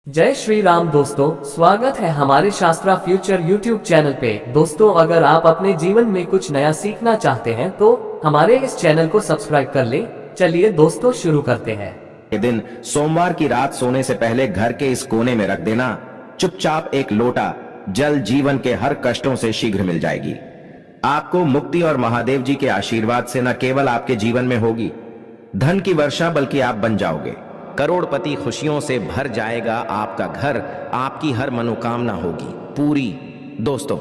जय श्री राम दोस्तों, स्वागत है हमारे शास्त्रा फ्यूचर यूट्यूब चैनल पे। दोस्तों, अगर आप अपने जीवन में कुछ नया सीखना चाहते हैं तो हमारे इस चैनल को सब्सक्राइब कर लें। चलिए दोस्तों, शुरू करते हैं। ये दिन सोमवार की रात सोने से पहले घर के इस कोने में रख देना। चुपचाप एक लोटा जल जीवन के हर कष्टों से शीघ्र मिल जाएगी। आपको मुक्ति और महादेव जी के आशीर्वाद से न केवल आपके जीवन में होगी धन की वर्षा, बल्कि आप बन जाओगे करोड़पति। खुशियों से भर जाएगा आपका घर, आपकी हर मनोकामना होगी पूरी। दोस्तों,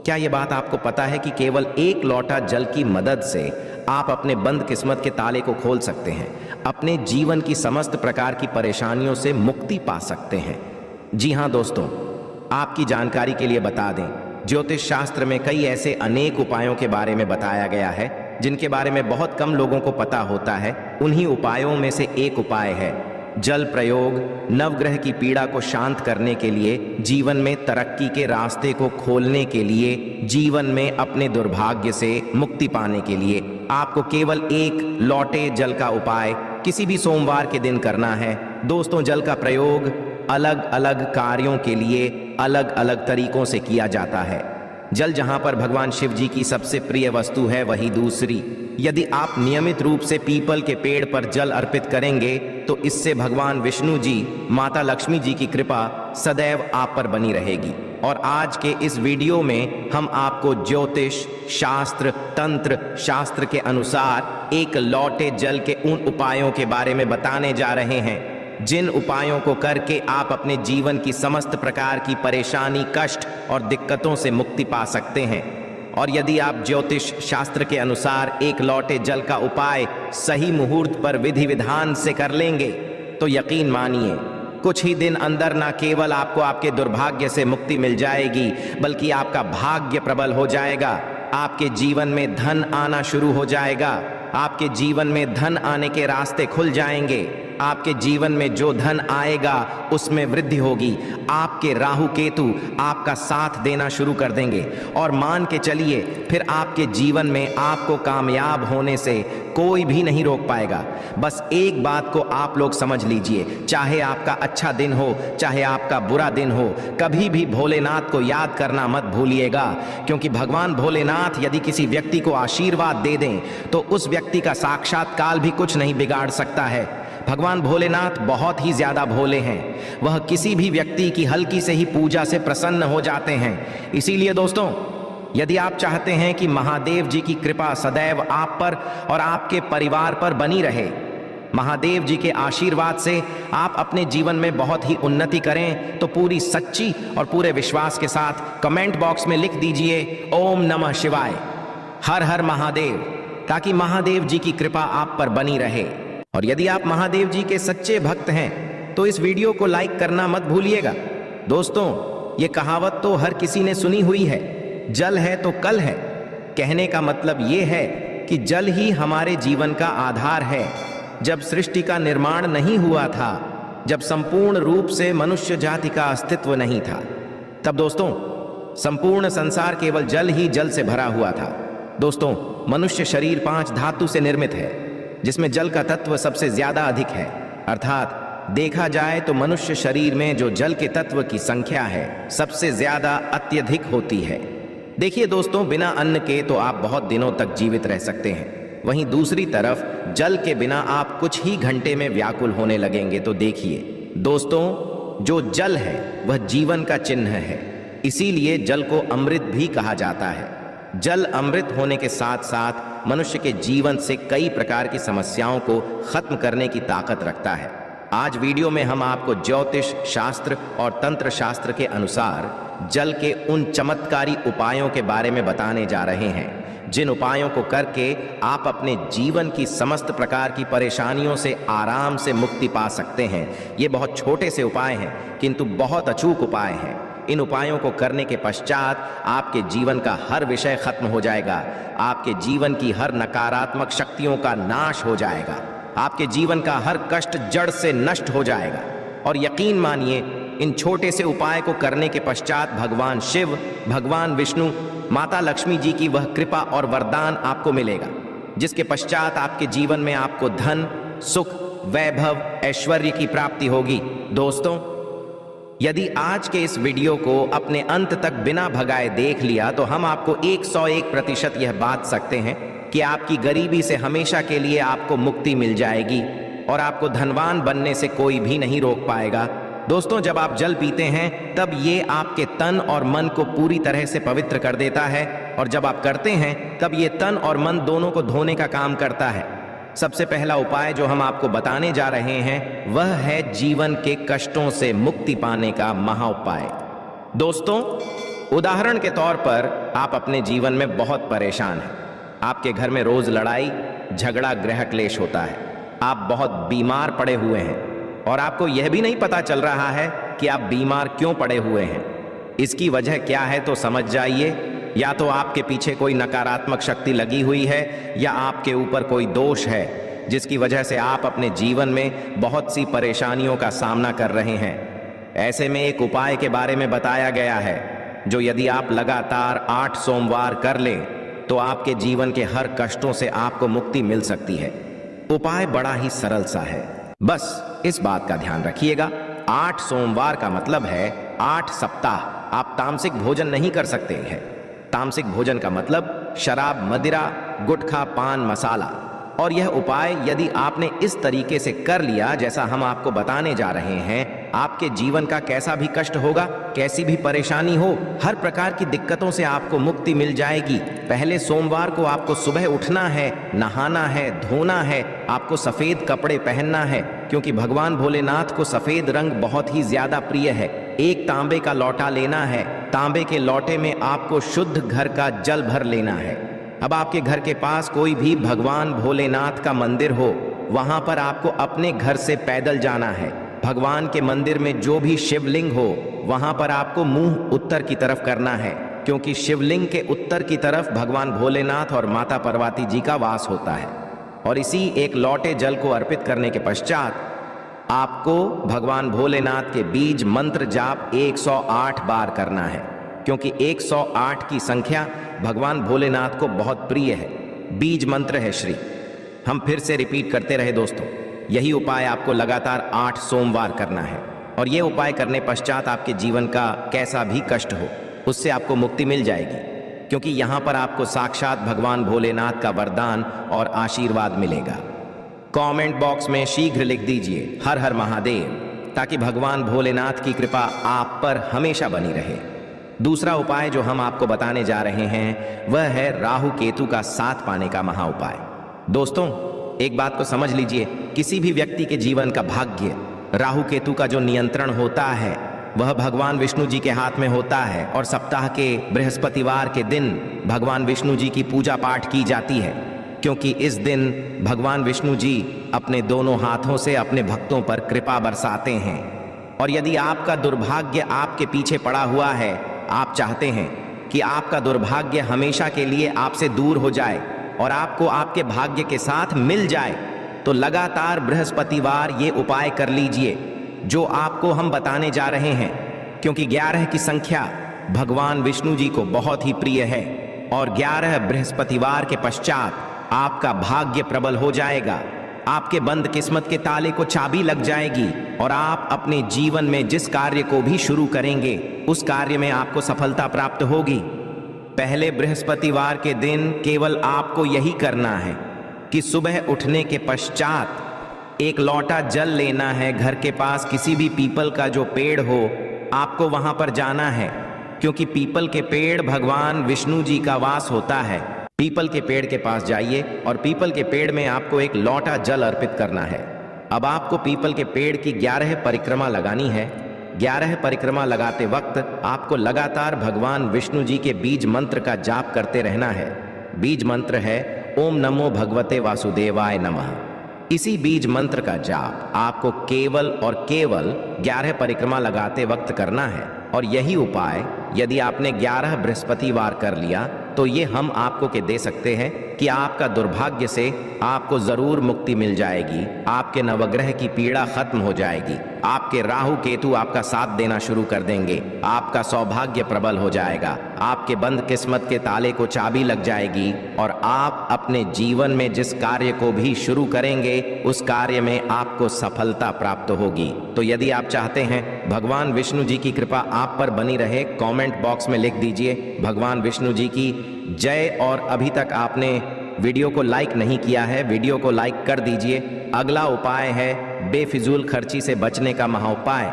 क्या यह बात आपको पता है कि केवल एक लोटा जल की मदद से आप अपने बंद किस्मत के ताले को खोल सकते हैं, अपने जीवन की समस्त प्रकार की परेशानियों से मुक्ति पा सकते हैं। जी हां दोस्तों, आपकी जानकारी के लिए बता दें, ज्योतिष शास्त्र में कई ऐसे अनेक उपायों के बारे में बताया गया है जिनके बारे में बहुत कम लोगों को पता होता है। उन्हीं उपायों में से एक उपाय है जल प्रयोग। नवग्रह की पीड़ा को शांत करने के लिए, जीवन में तरक्की के रास्ते को खोलने के लिए, जीवन में अपने दुर्भाग्य से मुक्ति पाने के लिए आपको केवल एक लोटे जल का उपाय किसी भी सोमवार के दिन करना है। दोस्तों, जल का प्रयोग अलग अलग कार्यों के लिए अलग अलग तरीकों से किया जाता है। जल जहां पर भगवान शिव जी की सबसे प्रिय वस्तु है, वही दूसरी। यदि आप नियमित रूप से पीपल के पेड़ पर जल अर्पित करेंगे तो इससे भगवान विष्णु जी, माता लक्ष्मी जी की कृपा सदैव आप पर बनी रहेगी। और आज के इस वीडियो में हम आपको ज्योतिष शास्त्र, तंत्र शास्त्र के अनुसार एक लोटे जल के उन उपायों के बारे में बताने जा रहे हैं जिन उपायों को करके आप अपने जीवन की समस्त प्रकार की परेशानी, कष्ट और दिक्कतों से मुक्ति पा सकते हैं। और यदि आप ज्योतिष शास्त्र के अनुसार एक लोटे जल का उपाय सही मुहूर्त पर विधि विधान से कर लेंगे तो यकीन मानिए कुछ ही दिन अंदर न केवल आपको आपके दुर्भाग्य से मुक्ति मिल जाएगी, बल्कि आपका भाग्य प्रबल हो जाएगा। आपके जीवन में धन आना शुरू हो जाएगा। आपके जीवन में धन आने के रास्ते खुल जाएंगे। आपके जीवन में जो धन आएगा उसमें वृद्धि होगी। आपके राहु केतु आपका साथ देना शुरू कर देंगे और मान के चलिए फिर आपके जीवन में आपको कामयाब होने से कोई भी नहीं रोक पाएगा। बस एक बात को आप लोग समझ लीजिए, चाहे आपका अच्छा दिन हो चाहे आपका बुरा दिन हो, कभी भी भोलेनाथ को याद करना मत भूलिएगा, क्योंकि भगवान भोलेनाथ यदि किसी व्यक्ति को आशीर्वाद दे दें तो उस व्यक्ति का साक्षात काल भी कुछ नहीं बिगाड़ सकता है। भगवान भोलेनाथ बहुत ही ज्यादा भोले हैं। वह किसी भी व्यक्ति की हल्की से ही पूजा से प्रसन्न हो जाते हैं। इसीलिए दोस्तों, यदि आप चाहते हैं कि महादेव जी की कृपा सदैव आप पर और आपके परिवार पर बनी रहे, महादेव जी के आशीर्वाद से आप अपने जीवन में बहुत ही उन्नति करें, तो पूरी सच्ची और पूरे विश्वास के साथ कमेंट बॉक्स में लिख दीजिए ओम नमः शिवाय, हर हर महादेव, ताकि महादेव जी की कृपा आप पर बनी रहे। और यदि आप महादेव जी के सच्चे भक्त हैं तो इस वीडियो को लाइक करना मत भूलिएगा। दोस्तों, ये कहावत तो हर किसी ने सुनी हुई है, जल है तो कल है। कहने का मतलब ये है कि जल ही हमारे जीवन का आधार है। जब सृष्टि का निर्माण नहीं हुआ था, जब संपूर्ण रूप से मनुष्य जाति का अस्तित्व नहीं था, तब दोस्तों संपूर्ण संसार केवल जल ही जल से भरा हुआ था। दोस्तों, मनुष्य शरीर 5 धातु से निर्मित है, जिसमें जल का तत्व सबसे ज्यादा अधिक है। अर्थात देखा जाए तो मनुष्य शरीर में जो जल के तत्व की संख्या है सबसे ज्यादा अत्यधिक होती है। देखिए दोस्तों, बिना अन्न के तो आप बहुत दिनों तक जीवित रह सकते हैं, वहीं दूसरी तरफ जल के बिना आप कुछ ही घंटे में व्याकुल होने लगेंगे। तो देखिए दोस्तों, जो जल है वह जीवन का चिन्ह है, इसीलिए जल को अमृत भी कहा जाता है। जल अमृत होने के साथ साथ मनुष्य के जीवन से कई प्रकार की समस्याओं को खत्म करने की ताकत रखता है। आज वीडियो में हम आपको ज्योतिष शास्त्र और तंत्र शास्त्र के अनुसार जल के उन चमत्कारी उपायों के बारे में बताने जा रहे हैं जिन उपायों को करके आप अपने जीवन की समस्त प्रकार की परेशानियों से आराम से मुक्ति पा सकते हैं। ये बहुत छोटे से उपाय हैं किंतु बहुत अचूक उपाय हैं। इन उपायों को करने के पश्चात आपके जीवन का हर विषय खत्म हो जाएगा। आपके जीवन की हर नकारात्मक शक्तियों का नाश हो जाएगा। आपके जीवन का हर कष्ट जड़ से नष्ट हो जाएगा। और यकीन मानिए, इन छोटे से उपाय को करने के पश्चात भगवान शिव, भगवान विष्णु, माता लक्ष्मी जी की वह कृपा और वरदान आपको मिलेगा, जिसके पश्चात आपके जीवन में आपको धन, सुख, वैभव, ऐश्वर्य की प्राप्ति होगी। दोस्तों, यदि आज के इस वीडियो को अपने अंत तक बिना भगाए देख लिया तो हम आपको 101% यह बात सकते हैं कि आपकी गरीबी से हमेशा के लिए आपको मुक्ति मिल जाएगी और आपको धनवान बनने से कोई भी नहीं रोक पाएगा। दोस्तों, जब आप जल पीते हैं तब ये आपके तन और मन को पूरी तरह से पवित्र कर देता है, और जब आप करते हैं तब ये तन और मन दोनों को धोने का काम करता है। सबसे पहला उपाय जो हम आपको बताने जा रहे हैं वह है जीवन के कष्टों से मुक्ति पाने का महा उपाय। दोस्तों, उदाहरण के तौर पर आप अपने जीवन में बहुत परेशान हैं। आपके घर में रोज लड़ाई झगड़ा गृह क्लेश होता है। आप बहुत बीमार पड़े हुए हैं और आपको यह भी नहीं पता चल रहा है कि आप बीमार क्यों पड़े हुए हैं। इसकी वजह क्या है तो समझ जाइए। या तो आपके पीछे कोई नकारात्मक शक्ति लगी हुई है या आपके ऊपर कोई दोष है जिसकी वजह से आप अपने जीवन में बहुत सी परेशानियों का सामना कर रहे हैं। ऐसे में एक उपाय के बारे में बताया गया है जो यदि आप लगातार 8 सोमवार कर लें तो आपके जीवन के हर कष्टों से आपको मुक्ति मिल सकती है। उपाय बड़ा ही सरल सा है, बस इस बात का ध्यान रखिएगा। 8 सोमवार का मतलब है 8 सप्ताह आप तामसिक भोजन नहीं कर सकते हैं। तामसिक भोजन का मतलब शराब, मदिरा, गुटखा, पान मसाला। और यह उपाय यदि आपने इस तरीके से कर लिया जैसा हम आपको बताने जा रहे हैं, आपके जीवन का कैसा भी कष्ट होगा, कैसी भी परेशानी हो, हर प्रकार की दिक्कतों से आपको मुक्ति मिल जाएगी। पहले सोमवार को आपको सुबह उठना है, नहाना है, धोना है, आपको सफेद कपड़े पहनना है क्योंकि भगवान भोलेनाथ को सफेद रंग बहुत ही ज्यादा प्रिय है। एक तांबे का लौटा लेना है, तांबे के लौटे में आपको शुद्ध घर का जल भर लेना है। अब आपके घर के पास कोई भी भगवान भोलेनाथ का मंदिर हो, वहां पर आपको अपने घर से पैदल जाना है। भगवान के मंदिर में जो भी शिवलिंग हो वहां पर आपको मुंह उत्तर की तरफ करना है क्योंकि शिवलिंग के उत्तर की तरफ भगवान भोलेनाथ और माता पार्वती जी का वास होता है। और इसी एक लौटे जल को अर्पित करने के पश्चात आपको भगवान भोलेनाथ के बीज मंत्र जाप 108 बार करना है क्योंकि 108 की संख्या भगवान भोलेनाथ को बहुत प्रिय है। बीज मंत्र है श्री। हम फिर से रिपीट करते रहे दोस्तों, यही उपाय आपको लगातार 8 सोमवार करना है और ये उपाय करने पश्चात आपके जीवन का कैसा भी कष्ट हो उससे आपको मुक्ति मिल जाएगी क्योंकि यहाँ पर आपको साक्षात भगवान भोलेनाथ का वरदान और आशीर्वाद मिलेगा। कमेंट बॉक्स में शीघ्र लिख दीजिए हर हर महादेव ताकि भगवान भोलेनाथ की कृपा आप पर हमेशा बनी रहे। दूसरा उपाय जो हम आपको बताने जा रहे हैं वह है राहु केतु का साथ पाने का महा उपाय। दोस्तों, एक बात को समझ लीजिए, किसी भी व्यक्ति के जीवन का भाग्य राहु केतु का जो नियंत्रण होता है वह भगवान विष्णु जी के हाथ में होता है और सप्ताह के बृहस्पतिवार के दिन भगवान विष्णु जी की पूजा पाठ की जाती है क्योंकि इस दिन भगवान विष्णु जी अपने दोनों हाथों से अपने भक्तों पर कृपा बरसाते हैं। और यदि आपका दुर्भाग्य आपके पीछे पड़ा हुआ है, आप चाहते हैं कि आपका दुर्भाग्य हमेशा के लिए आपसे दूर हो जाए और आपको आपके भाग्य के साथ मिल जाए, तो लगातार बृहस्पतिवार ये उपाय कर लीजिए जो आपको हम बताने जा रहे हैं क्योंकि 11 की संख्या भगवान विष्णु जी को बहुत ही प्रिय है और 11 बृहस्पतिवार के पश्चात आपका भाग्य प्रबल हो जाएगा। आपके बंद किस्मत के ताले को चाबी लग जाएगी और आप अपने जीवन में जिस कार्य को भी शुरू करेंगे उस कार्य में आपको सफलता प्राप्त होगी। पहले बृहस्पतिवार के दिन केवल आपको यही करना है कि सुबह उठने के पश्चात एक लौटा जल लेना है। घर के पास किसी भी पीपल का जो पेड़ हो आपको वहां पर जाना है क्योंकि पीपल के पेड़ भगवान विष्णु जी का वास होता है। पीपल के पेड़ के पास जाइए और पीपल के पेड़ में आपको एक लौटा जल अर्पित करना है। अब आपको पीपल के पेड़ की 11 परिक्रमा लगानी है। 11 परिक्रमा लगाते वक्त आपको लगातार भगवान विष्णु जी के बीज मंत्र का जाप करते रहना है। बीज मंत्र है ओम नमो भगवते वासुदेवाय नमः। इसी बीज मंत्र का जाप आपको केवल और केवल 11 परिक्रमा लगाते वक्त करना है और यही उपाय यदि आपने 11 बृहस्पतिवार कर लिया तो ये हम आपको के दे सकते हैं कि आपका दुर्भाग्य से आपको जरूर मुक्ति मिल जाएगी, आपके नवग्रह की पीड़ा खत्म हो जाएगी, आपके राहु केतु आपका साथ देना शुरू कर देंगे, आपका सौभाग्य प्रबल हो जाएगा, आपके बंद किस्मत के ताले को चाबी लग जाएगी और आप अपने जीवन में जिस कार्य को भी शुरू करेंगे उस कार्य में आपको सफलता प्राप्त होगी। तो यदि आप चाहते हैं भगवान विष्णु जी की कृपा आप पर बनी रहे, कमेंट बॉक्स में लिख दीजिए भगवान विष्णु जी की जय। और अभी तक आपने वीडियो को लाइक नहीं किया है, वीडियो को लाइक कर दीजिए। अगला उपाय है बेफिजूल खर्ची से बचने का महाउपाय।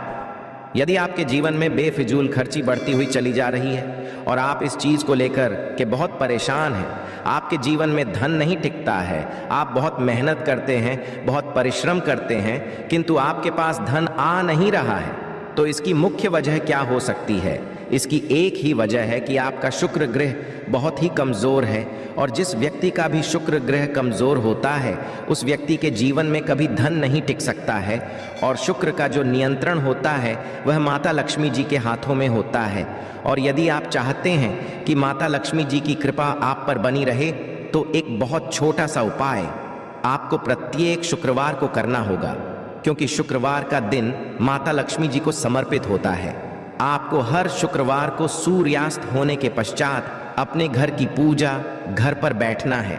यदि आपके जीवन में बेफिजूल खर्ची बढ़ती हुई चली जा रही है और आप इस चीज को लेकर के बहुत परेशान हैं, आपके जीवन में धन नहीं टिकता है, आप बहुत मेहनत करते हैं, बहुत परिश्रम करते हैं, किंतु आपके पास धन आ नहीं रहा है, तो इसकी मुख्य वजह क्या हो सकती है? इसकी एक ही वजह है कि आपका शुक्र ग्रह बहुत ही कमज़ोर है, और जिस व्यक्ति का भी शुक्र ग्रह कमज़ोर होता है उस व्यक्ति के जीवन में कभी धन नहीं टिक सकता है। और शुक्र का जो नियंत्रण होता है वह माता लक्ष्मी जी के हाथों में होता है। और यदि आप चाहते हैं कि माता लक्ष्मी जी की कृपा आप पर बनी रहे तो एक बहुत छोटा सा उपाय आपको प्रत्येक शुक्रवार को करना होगा, क्योंकि शुक्रवार का दिन माता लक्ष्मी जी को समर्पित होता है। आपको हर शुक्रवार को सूर्यास्त होने के पश्चात अपने घर की पूजा घर पर बैठना है।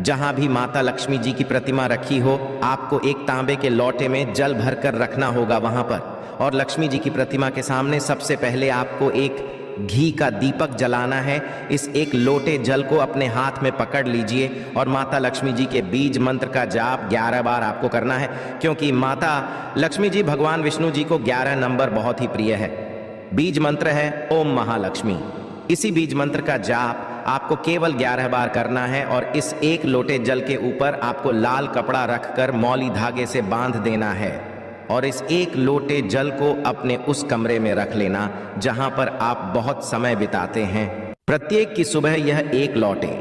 जहां भी माता लक्ष्मी जी की प्रतिमा रखी हो आपको एक तांबे के लोटे में जल भरकर रखना होगा वहां पर, और लक्ष्मी जी की प्रतिमा के सामने सबसे पहले आपको एक घी का दीपक जलाना है। इस एक लोटे जल को अपने हाथ में पकड़ लीजिए और माता लक्ष्मी जी के बीज मंत्र का जाप 11 बार आपको करना है, क्योंकि माता लक्ष्मी जी भगवान विष्णु जी को 11 नंबर बहुत ही प्रिय है। बीज मंत्र है ओम महालक्ष्मी। इसी बीज मंत्र का जाप आपको केवल 11 बार करना है, और इस एक लोटे जल के ऊपर आपको लाल कपड़ा रखकर मौली धागे से बांध देना है, और इस एक लोटे जल को अपने उस कमरे में रख लेना जहां पर आप बहुत समय बिताते हैं। प्रत्येक की सुबह यह एक लोटे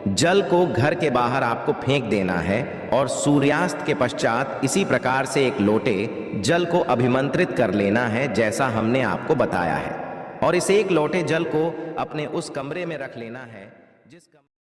जल को घर के बाहर आपको फेंक देना है, और सूर्यास्त के पश्चात इसी प्रकार से एक लोटे जल को अभिमंत्रित कर लेना है जैसा हमने आपको बताया है, और इस एक लोटे जल को अपने उस कमरे में रख लेना है जिस